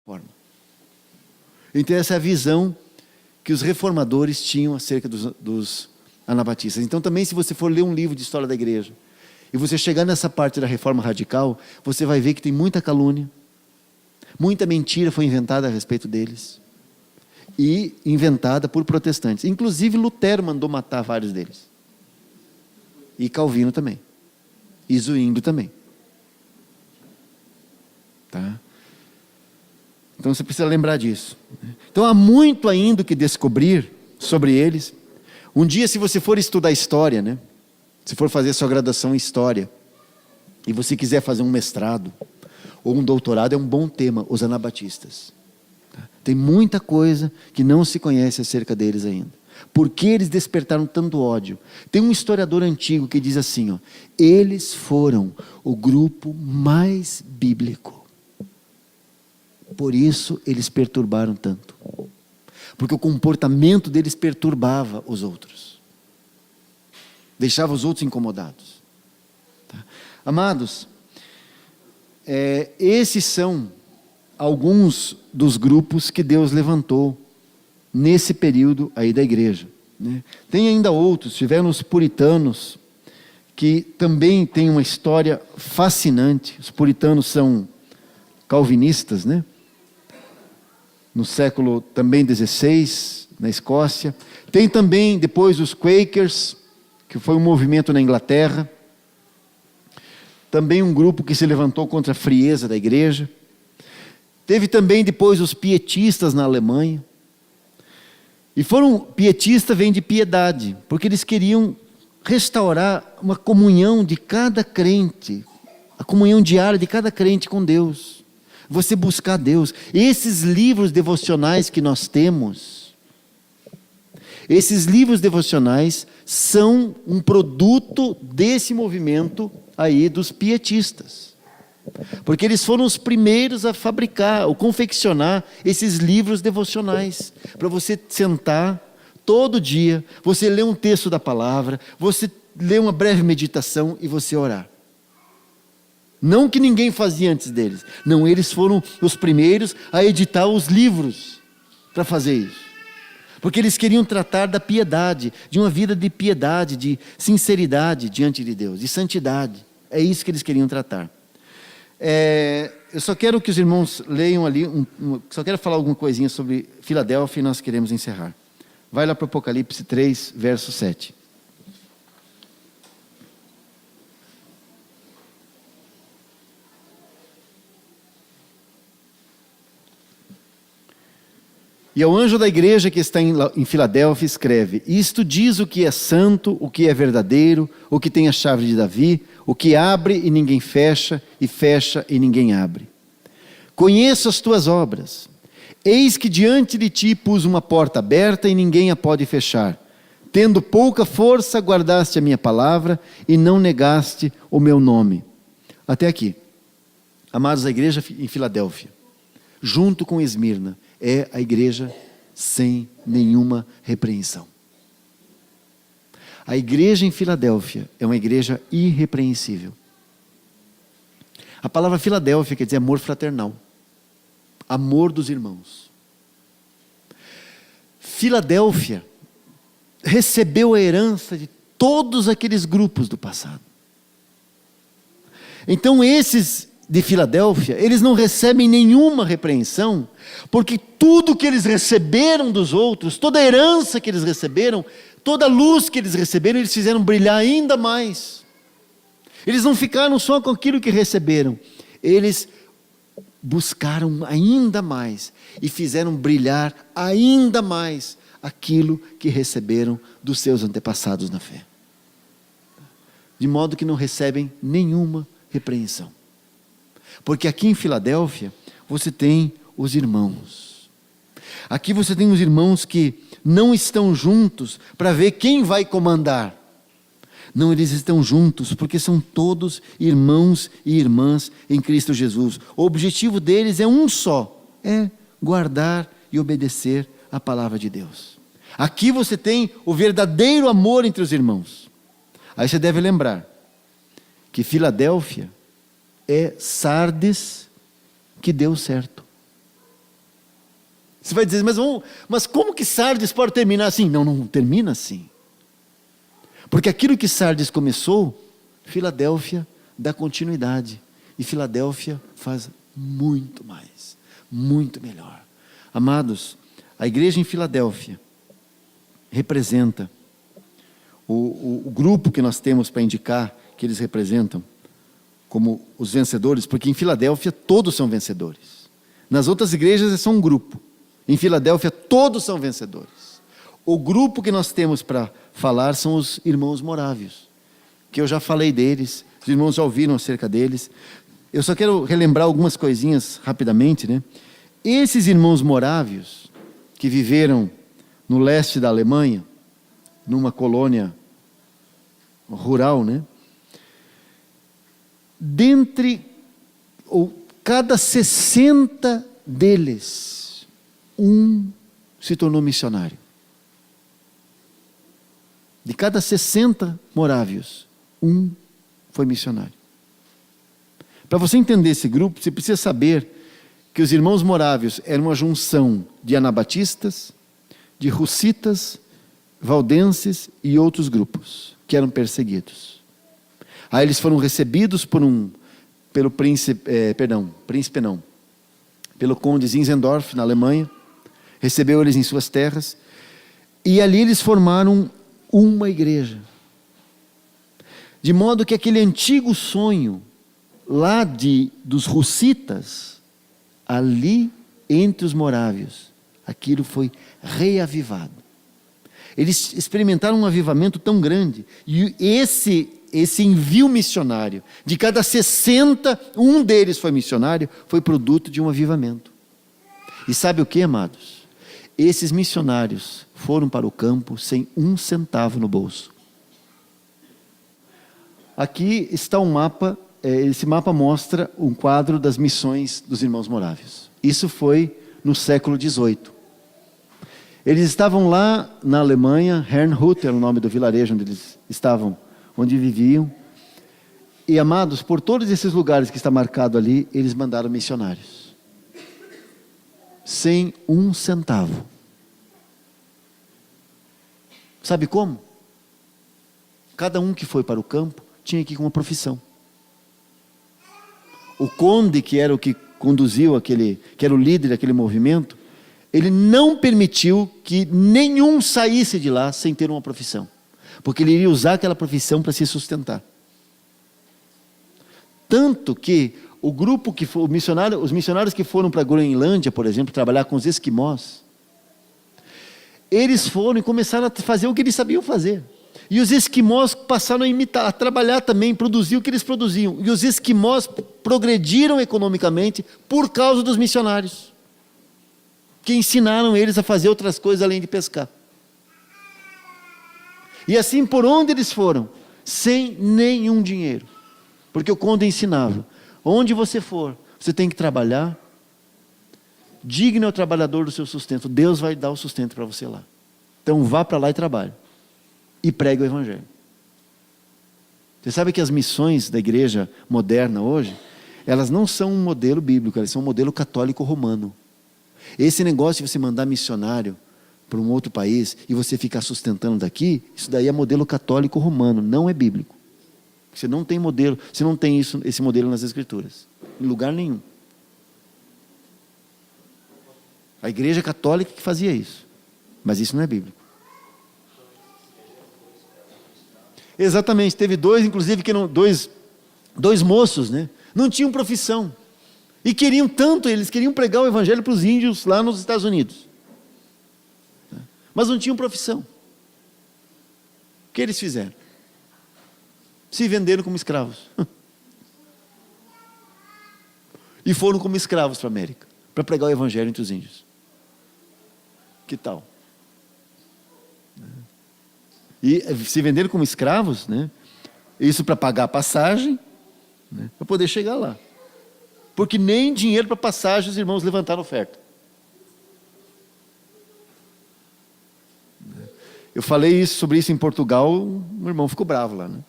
forma. Então essa é a visão que os reformadores tinham acerca dos anabatistas. Então também, se você for ler um livro de história da igreja, e você chegar nessa parte da reforma radical, você vai ver que tem muita calúnia, muita mentira foi inventada a respeito deles, e inventada por protestantes. Inclusive Lutero mandou matar vários deles. E Calvino também. E Zwinglio também. Tá? Então você precisa lembrar disso. Então há muito ainda que descobrir sobre eles. Um dia, se você for estudar história, né? Se for fazer sua graduação em história, e você quiser fazer um mestrado ou um doutorado, é um bom tema, os anabatistas. Tem muita coisa que não se conhece acerca deles ainda. Por que eles despertaram tanto ódio? Tem um historiador antigo que diz assim, ó, eles foram o grupo mais bíblico. Por isso eles perturbaram tanto. Porque o comportamento deles perturbava os outros. Deixava os outros incomodados. Tá? Amados, esses são alguns dos grupos que Deus levantou nesse período aí da igreja. Né? Tem ainda outros, tiveram os puritanos, que também tem uma história fascinante. Os puritanos são calvinistas, né? No século também XVI, na Escócia. Tem também depois os Quakers, que foi um movimento na Inglaterra. Também um grupo que se levantou contra a frieza da igreja. Teve também depois os pietistas na Alemanha. E pietistas vem de piedade, porque eles queriam restaurar uma comunhão de cada crente, a comunhão diária de cada crente com Deus. Você buscar Deus. Esses livros devocionais que nós temos, esses livros devocionais são um produto desse movimento aí dos pietistas. Porque eles foram os primeiros a fabricar, ou confeccionar esses livros devocionais. Para você sentar todo dia, você ler um texto da palavra, você ler uma breve meditação e você orar. Não que ninguém fazia antes deles. Não, eles foram os primeiros a editar os livros para fazer isso. Porque eles queriam tratar da piedade, de uma vida de piedade, de sinceridade diante de Deus, de santidade. É isso que eles queriam tratar. Eu só quero que os irmãos leiam ali, só quero falar alguma coisinha sobre Filadélfia e nós queremos encerrar. Vai lá para o Apocalipse 3, verso 7. E ao anjo da igreja que está em Filadélfia escreve: isto diz o que é santo, o que é verdadeiro, o que tem a chave de Davi, o que abre e ninguém fecha, e fecha e ninguém abre. Conheço as tuas obras. Eis que diante de ti pus uma porta aberta e ninguém a pode fechar. Tendo pouca força, guardaste a minha palavra e não negaste o meu nome. Até aqui. Amados, a igreja em Filadélfia, junto com Esmirna, é a igreja sem nenhuma repreensão. A igreja em Filadélfia é uma igreja irrepreensível. A palavra Filadélfia quer dizer amor fraternal, amor dos irmãos. Filadélfia recebeu a herança de todos aqueles grupos do passado. Então esses de Filadélfia, eles não recebem nenhuma repreensão, porque tudo que eles receberam dos outros, toda a herança que eles receberam, toda a luz que eles receberam, eles fizeram brilhar ainda mais. Eles não ficaram só com aquilo que receberam, eles buscaram ainda mais e fizeram brilhar ainda mais aquilo que receberam dos seus antepassados na fé. De modo que não recebem nenhuma repreensão. Porque aqui em Filadélfia, você tem os irmãos. Aqui você tem os irmãos que não estão juntos para ver quem vai comandar. Não, eles estão juntos porque são todos irmãos e irmãs em Cristo Jesus. O objetivo deles é um só, é guardar e obedecer a palavra de Deus. Aqui você tem o verdadeiro amor entre os irmãos. Aí você deve lembrar que Filadélfia é Sardes que deu certo. Você vai dizer, mas como que Sardes pode terminar assim? Não, não termina assim. Porque aquilo que Sardes começou, Filadélfia dá continuidade. E Filadélfia faz muito mais, muito melhor. Amados, a igreja em Filadélfia representa o grupo que nós temos para indicar que eles representam como os vencedores, porque em Filadélfia todos são vencedores. Nas outras igrejas é só um grupo. Em Filadélfia todos são vencedores. O grupo que nós temos para falar são os irmãos morávios, que eu já falei deles, os irmãos já ouviram acerca deles. Eu só quero relembrar algumas coisinhas rapidamente, né? Esses irmãos morávios, que viveram no leste da Alemanha, numa colônia rural, né? Cada 60 deles, um se tornou missionário. De cada 60 morávios, um foi missionário. Para você entender esse grupo, você precisa saber que os irmãos morávios eram uma junção de anabatistas, de russitas, valdenses e outros grupos que eram perseguidos. Aí eles foram recebidos pelo pelo conde Zinzendorf, na Alemanha, recebeu eles em suas terras, e ali eles formaram uma igreja. De modo que aquele antigo sonho, lá dos russitas, ali entre os morávios, aquilo foi reavivado. Eles experimentaram um avivamento tão grande, e esse envio missionário, de cada 60, um deles foi missionário, foi produto de um avivamento. E sabe o que, amados? Esses missionários foram para o campo sem um centavo no bolso. Aqui está um mapa, esse mapa mostra um quadro das missões dos irmãos morávios. Isso foi no século XVIII. Eles estavam lá na Alemanha, Herrnhut era o nome do vilarejo onde eles estavam, onde viviam. E, amados, por todos esses lugares que está marcado ali, eles mandaram missionários. Sem um centavo. Sabe como? Cada um que foi para o campo tinha que ir com uma profissão. O conde, que era o que conduziu que era o líder daquele movimento, ele não permitiu que nenhum saísse de lá sem ter uma profissão. Porque ele iria usar aquela profissão para se sustentar. Tanto que o grupo que foi, os missionários que foram para a Groenlândia, por exemplo, trabalhar com os esquimós, eles foram e começaram a fazer o que eles sabiam fazer. E os esquimós passaram a imitar, a trabalhar também, produzir o que eles produziam. E os esquimós progrediram economicamente por causa dos missionários, que ensinaram eles a fazer outras coisas além de pescar. E assim por onde eles foram, sem nenhum dinheiro. Porque o conde ensinava, onde você for, você tem que trabalhar, digno é o trabalhador do seu sustento, Deus vai dar o sustento para você lá. Então vá para lá e trabalhe, e pregue o evangelho. Você sabe que as missões da igreja moderna hoje, elas não são um modelo bíblico, elas são um modelo católico romano. Esse negócio de você mandar missionário para um outro país e você ficar sustentando daqui, isso daí é modelo católico romano, não é bíblico. Você não tem modelo, você não tem esse modelo nas Escrituras, em lugar nenhum. A igreja católica que fazia isso, mas isso não é bíblico. Exatamente, teve dois, inclusive, dois moços, né? Não tinham profissão. E queriam tanto, eles queriam pregar o evangelho para os índios lá nos Estados Unidos. Mas não tinham profissão. O que eles fizeram? Se venderam como escravos. E foram como escravos para a América, para pregar o evangelho entre os índios. Que tal? E se venderam como escravos, né? Isso para pagar a passagem, né? Para poder chegar lá. Porque nem dinheiro para passagem os irmãos levantaram oferta. Eu falei sobre isso em Portugal, o irmão ficou bravo lá, né?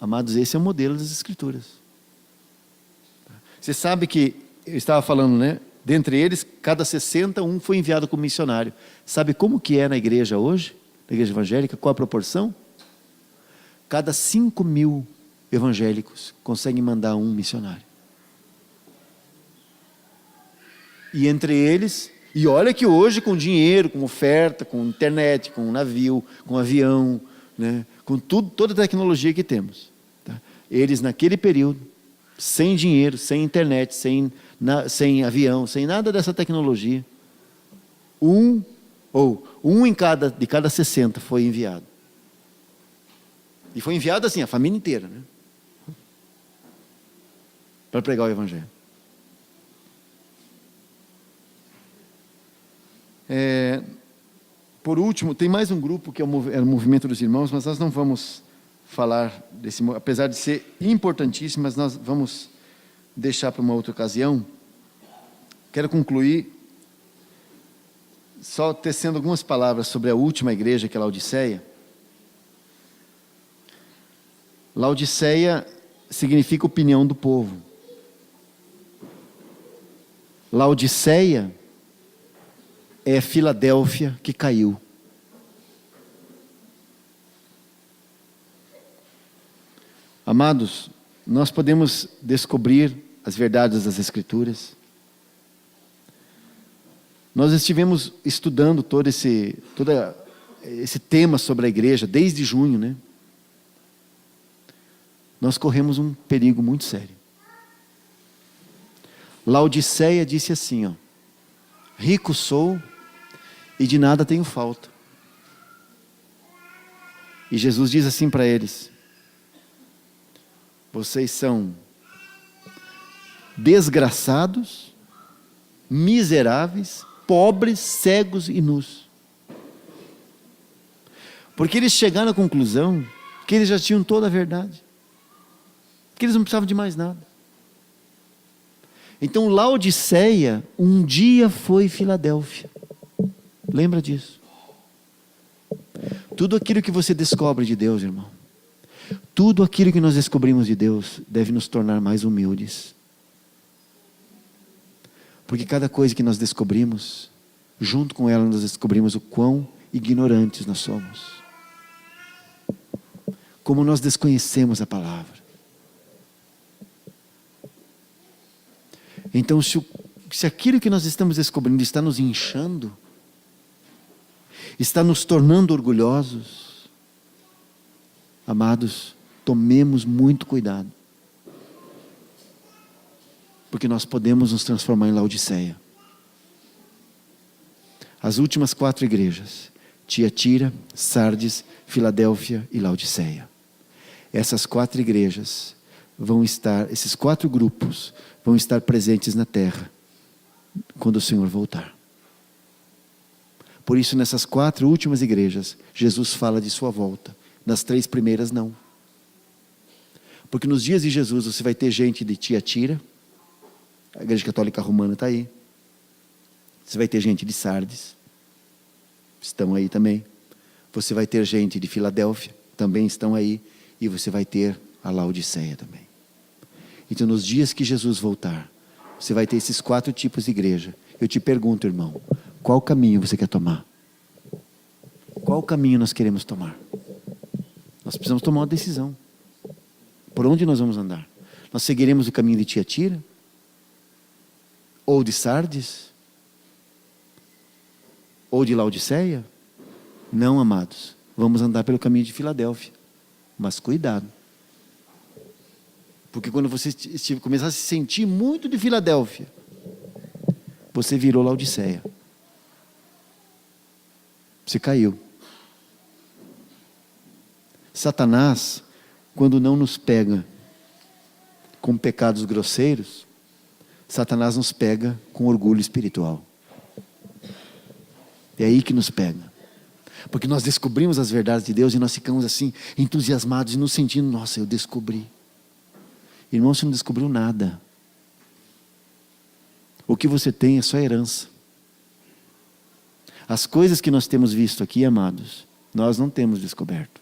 Amados, esse é o modelo das Escrituras. Você sabe que, eu estava falando, né? Dentre eles, cada 60, um foi enviado como missionário. Sabe como que é na igreja hoje? Na igreja evangélica, qual a proporção? Cada 5.000 evangélicos conseguem mandar um missionário. E entre eles, e olha que hoje com dinheiro, com oferta, com internet, com navio, com avião, né, com tudo, toda a tecnologia que temos. Tá? Eles naquele período, sem dinheiro, sem internet, sem avião, sem nada dessa tecnologia, um de cada 60 foi enviado. E foi enviado assim, a família inteira, né? Para pregar o evangelho. Por último, tem mais um grupo que é o Movimento dos Irmãos, mas nós não vamos falar desse, apesar de ser importantíssimo, mas nós vamos deixar para uma outra ocasião. Quero concluir só tecendo algumas palavras sobre a última igreja, que é Laodiceia. Laodiceia significa opinião do povo. Laodiceia é Filadélfia que caiu. Amados, nós podemos descobrir as verdades das Escrituras. Nós estivemos estudando todo esse tema sobre a igreja desde junho, né? Nós corremos um perigo muito sério. Laodiceia disse assim, ó: rico sou e de nada tenho falta. E Jesus diz assim para eles: vocês são desgraçados, miseráveis, pobres, cegos e nus. Porque eles chegaram à conclusão que eles já tinham toda a verdade, que eles não precisavam de mais nada. Então Laodiceia um dia foi Filadélfia. Lembra disso? Tudo aquilo que você descobre de Deus, irmão, tudo aquilo que nós descobrimos de Deus deve nos tornar mais humildes. Porque cada coisa que nós descobrimos, junto com ela nós descobrimos o quão ignorantes nós somos. Como nós desconhecemos a palavra. Então, se aquilo que nós estamos descobrindo está nos inchando, está nos tornando orgulhosos, amados, tomemos muito cuidado. Porque nós podemos nos transformar em Laodiceia. As últimas 4 igrejas, Tiatira, Sardes, Filadélfia e Laodiceia. Essas 4 igrejas vão estar, esses 4 grupos vão estar presentes na terra quando o Senhor voltar. Por isso, nessas 4 últimas igrejas, Jesus fala de sua volta. Nas 3 primeiras, não. Porque nos dias de Jesus, você vai ter gente de Tiatira, a igreja católica romana está aí. Você vai ter gente de Sardes, estão aí também. Você vai ter gente de Filadélfia, também estão aí. E você vai ter a Laodiceia também. Então, nos dias que Jesus voltar, você vai ter esses 4 tipos de igreja. Eu te pergunto, irmão, qual caminho você quer tomar? Qual caminho nós queremos tomar? Nós precisamos tomar uma decisão. Por onde nós vamos andar? Nós seguiremos o caminho de Tiatira? Ou de Sardes? Ou de Laodiceia? Não, amados. Vamos andar pelo caminho de Filadélfia. Mas cuidado. Porque quando você começar a se sentir muito de Filadélfia, você virou Laodiceia. Você caiu. Satanás, quando não nos pega com pecados grosseiros, Satanás nos pega com orgulho espiritual. É aí que nos pega. Porque nós descobrimos as verdades de Deus e nós ficamos assim, entusiasmados e nos sentindo, nossa, eu descobri. Irmão, você não descobriu nada. O que você tem é só herança. As coisas que nós temos visto aqui, amados, nós não temos descoberto.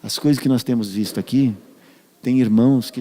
As coisas que nós temos visto aqui, tem irmãos que